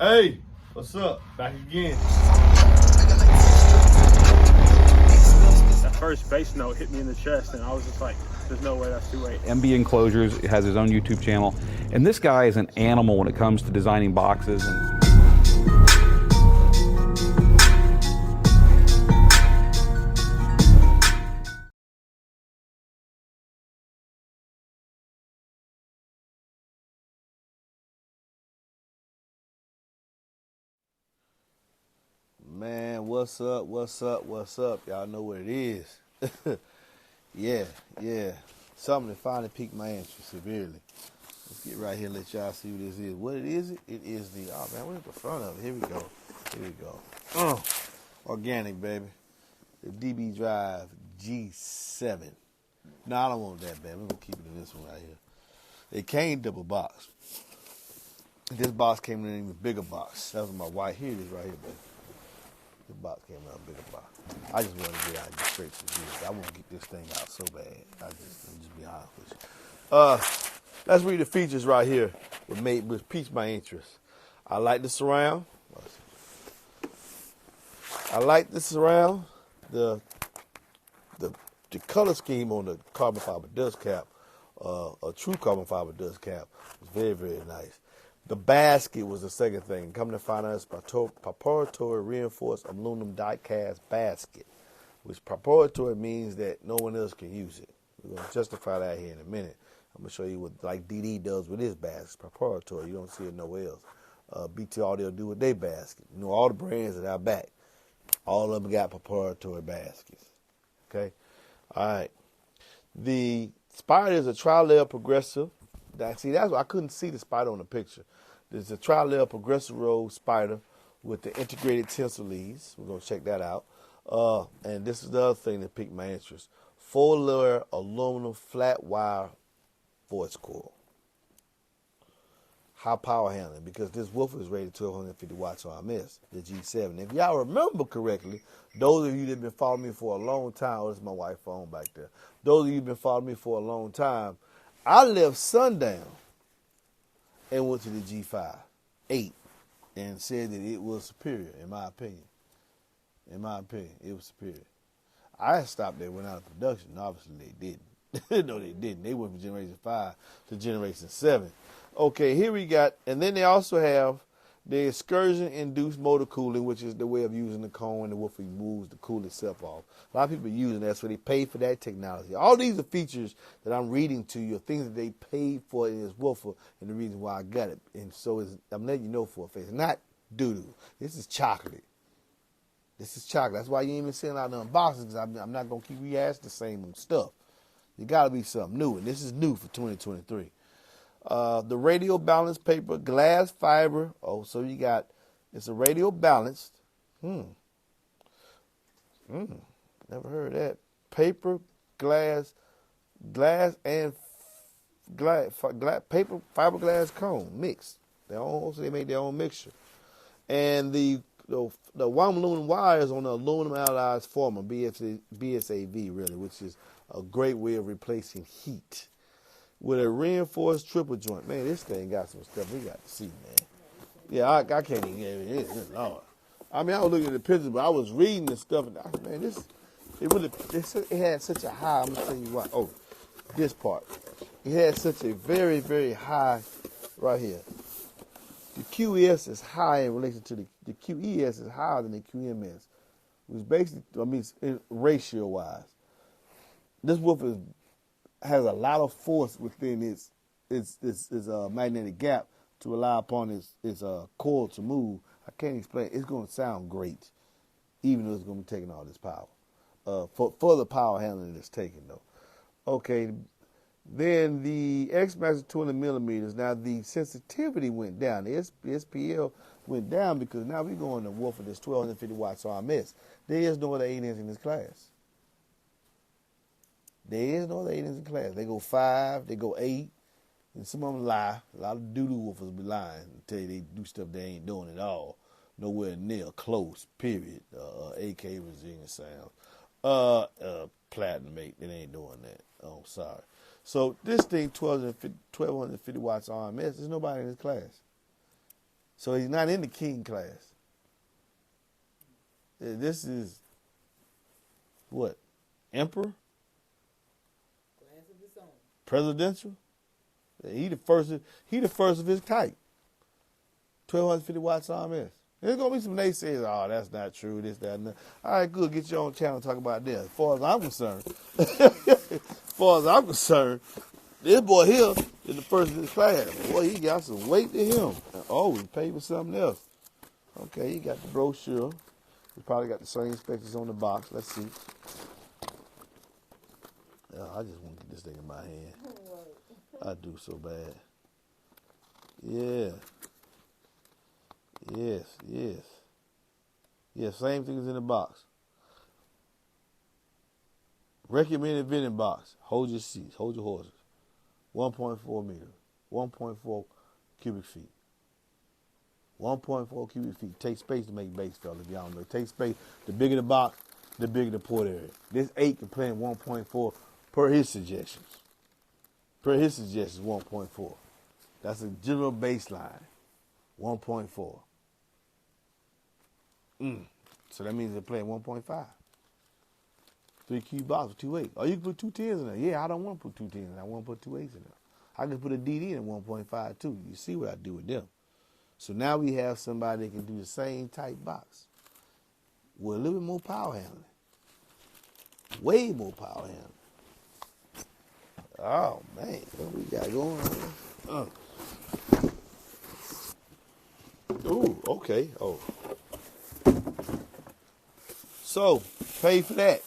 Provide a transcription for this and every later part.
Hey, what's up? Back again. That first bass note hit me in the chest, and I was just like, there's no way that's 2/8. MB Enclosures has his own YouTube channel, and this guy is an animal when it comes to designing boxes. Man, what's up? Y'all know what it is. yeah. Something that finally piqued my interest severely. Let's get right here and let y'all see what this is. What it is? It is the, oh man, where's the front of it? Here we go. Organic, baby. The DB Drive G7. No, I don't want that, baby. We're going to keep it in this one right here. It came double box. This box came in an even bigger box. That was my wife. Here it is right here, baby. The box came out a bigger box. I just wanted to get out and get straight to this. I want to get this thing out so bad. I'll just be honest with you. Let's read the features right here, which piqued my interest. I like the surround. The color scheme on the carbon fiber dust cap, a true carbon fiber dust cap, was very, very nice. The basket was the second thing. Coming to find out, it's proprietary reinforced aluminum die-cast basket, which proprietary means that no one else can use it. We're going to justify that here in a minute. I'm going to show you what like DD does with his basket. Proprietary. You don't see it nowhere else. BT Audio do with their basket. You know, all the brands that are back, all of them got proprietary baskets. Okay? All right. The Spider is a tri-layer progressive. That's why I couldn't see the Spider on the picture. There's a tri-layer progressive roll Spider with the integrated tensor leads. We're going to check that out. And this is the other thing that piqued my interest. 4-layer aluminum flat wire voice coil. High power handling, because this woofer is rated 1250 watts RMS, the G7. If y'all remember correctly, those of you that have been following me for a long time, oh, this is my wife's phone back there. Those of you who have been following me for a long time, I left Sundown and went to the G5, 8, and said that it was superior, in my opinion. In my opinion, it was superior. I stopped there, went out of production. Obviously, they didn't. No, they didn't. They went from Generation 5 to Generation 7. Okay, here we got, and then they also have the excursion-induced motor cooling, which is the way of using the cone and the woofer moves to cool itself off. A lot of people are using that, so they pay for that technology. All these are features that I'm reading to you, things that they paid for in this woofer, and the reason why I got it. And so I'm letting you know for a fact. It's not doo-doo. This is chocolate. This is chocolate. That's why you ain't even sending out the unboxings, because I'm not going to keep rehashing the same stuff. You got to be something new, and this is new for 2023. The radial balanced paper, glass fiber. Oh, so you got, it's a radial balanced. Never heard of that. Paper, glass, and paper, fiberglass cone mixed. So they made their own mixture. And the one aluminum wires on the aluminum alloys former, BSAV really, which is a great way of replacing heat. With a reinforced triple joint. Man, this thing got some stuff we got to see, man. Yeah, I can't even get it. Lord. I mean, I was looking at the pictures, but I was reading the stuff, and man, it had such a high, I'm going to tell you what. Oh, this part. It had such a very, very high, right here. The QES is high in relation to the QES is higher than the QMS. Which basically, ratio-wise. This woofer has a lot of force within its magnetic gap to allow upon its coil to move. I can't explain. It's going to sound great, even though it's going to be taking all this power. For the power handling it's taking, though. Okay, then the X-Master 200 millimeters. Now, the sensitivity went down. The SPL went down because now we're going to woofer this 1250 watts RMS. There is no other 8-inch in this class. There is no other 8-inch in class. They go 5, they go 8, and some of them lie. A lot of doo-doo woofers be lying and tell you they do stuff they ain't doing at all. Nowhere near close, period. AK Resilient Sound. Platinum 8, it ain't doing that. Oh, sorry. So this thing, 1250 watts RMS, there's nobody in this class. So he's not in the king class. This is what? Emperor? Class of its own. Presidential? He the first of his type. 1250 watts RMS. There's gonna be some naysayers. Oh, that's not true. This, that, and that. All right, good. Get your own channel and talk about this. As far as I'm concerned, this boy here is the first of his class. Boy, he got some weight to him. Oh, he paid for something else. Okay, he got the brochure. He probably got the same specs on the box. Let's see. Oh, I just want to get this thing in my hand. I do so bad. Yeah. Yes. Yeah, same thing as in the box. Recommended vending box. Hold your seats. Hold your horses. 1.4 meters. 1.4 cubic feet. 1.4 cubic feet. Take space to make base, fellas, if y'all don't know. Take space. The bigger the box, the bigger the port area. This 8 can play in 1.4 per his suggestions. 1.4. That's a general baseline. 1.4. So that means they're playing 1.5. 3 cube box with 2 8. Oh, you can put 2 10s in there. Yeah, I don't want to put 2 10s in there. I want to put 2 8s in there. I can put a DD in 1.5 too. You see what I do with them. So now we have somebody that can do the same type box with a little bit more power handling. Way more power handling. Oh, man. What we got going on? Ooh, okay. Oh. So, pay for that.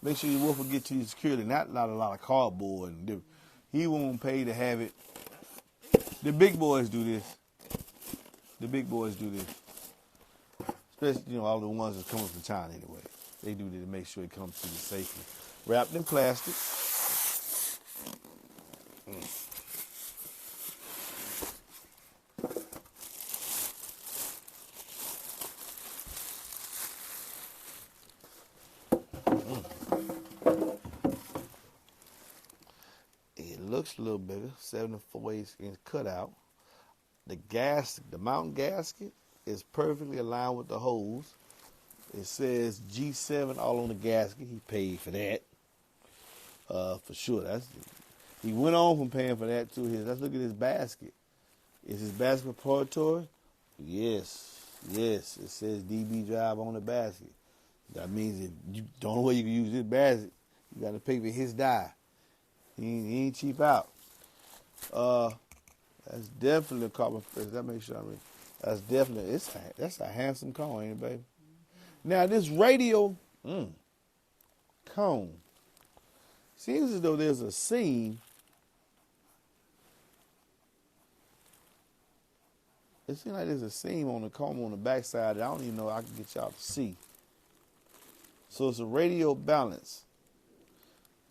Make sure your woofer get to you securely. Not a lot of cardboard. And he won't pay to have it. The big boys do this. Especially, all the ones that come from China anyway. They do this to make sure it comes to you safely. Wrapped in plastic. It looks a little bigger, 7 4/8 inch cutout. The mounting gasket is perfectly aligned with the hose. It says G7 all on the gasket. He paid for that. For sure. He went on from paying for that to let's look at his basket. Is his basket proprietary? Yes. It says DB drive on the basket. That means if the only way you can use this basket, you got to pay for his die. He ain't cheap out. That's definitely a carbon fiber. That makes sure that's definitely that's a handsome cone, ain't it, baby? Now this radial cone seems as though there's a seam. It seems like there's a seam on the comb on the backside that I don't even know I can get y'all to see. So it's a radial balance.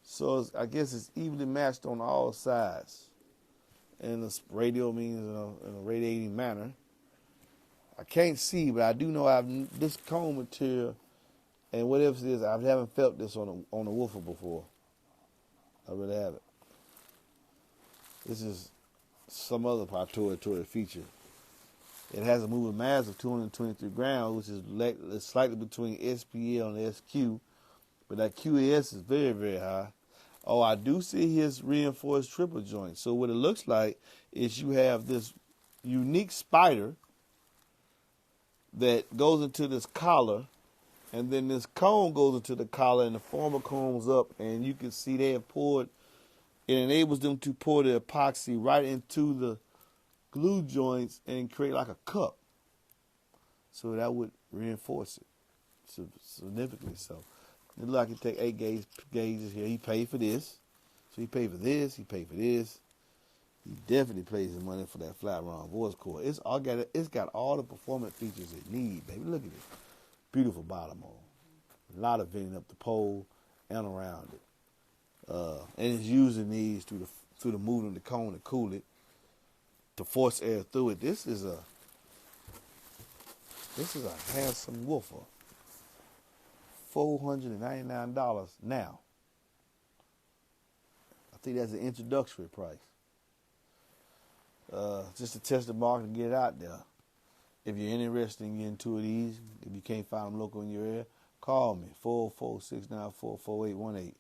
So I guess it's evenly matched on all sides. And the radial means in a radiating manner. I can't see, but I do know this comb material and whatever it is, I haven't felt this on a woofer before. I really haven't. This is some other proprietary feature. It has a moving mass of 223 grams, which is slightly between SPL and SQ, but that QAS is very, very high. Oh, I do see his reinforced triple joint. So what it looks like is you have this unique spider that goes into this collar, and then this cone goes into the collar, and the former comes up, and you can see they have poured. It enables them to pour the epoxy right into the glue joints and create like a cup. So that would reinforce it significantly. So it looks like he take 8 gauges here. He paid for this. So he paid for this. He paid for this. He definitely pays his money for that flat round voice cord. It's got all the performance features it needs, baby. Look at this. Beautiful bottom hole. A lot of venting up the pole and around it. And it's using these through the movement of the cone to cool it, to force air through it. This is a handsome woofer. $499 now. I think that's an introductory price. Just to test the market and get it out there. If you're interested in getting 2 of these, if you can't find them local in your area, call me, 404-694-4818.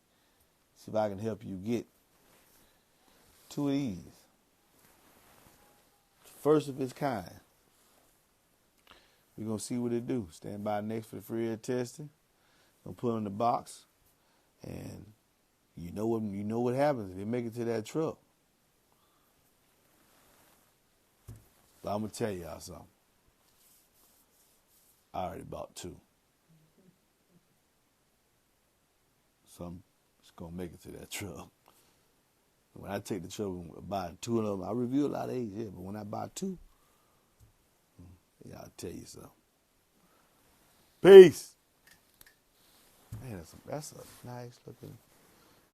See if I can help you get 2 of these. First of its kind. We're going to see what it do. Stand by next for the free air testing. Gonna put it in the box. And you know what happens if you make it to that truck. But I'm going to tell y'all something. I already bought 2. So I'm just going to make it to that truck. When I take the truck and buy 2 of them, I review a lot of these, yeah, but when I buy 2, yeah, I'll tell you something. Peace. Man, that's a nice looking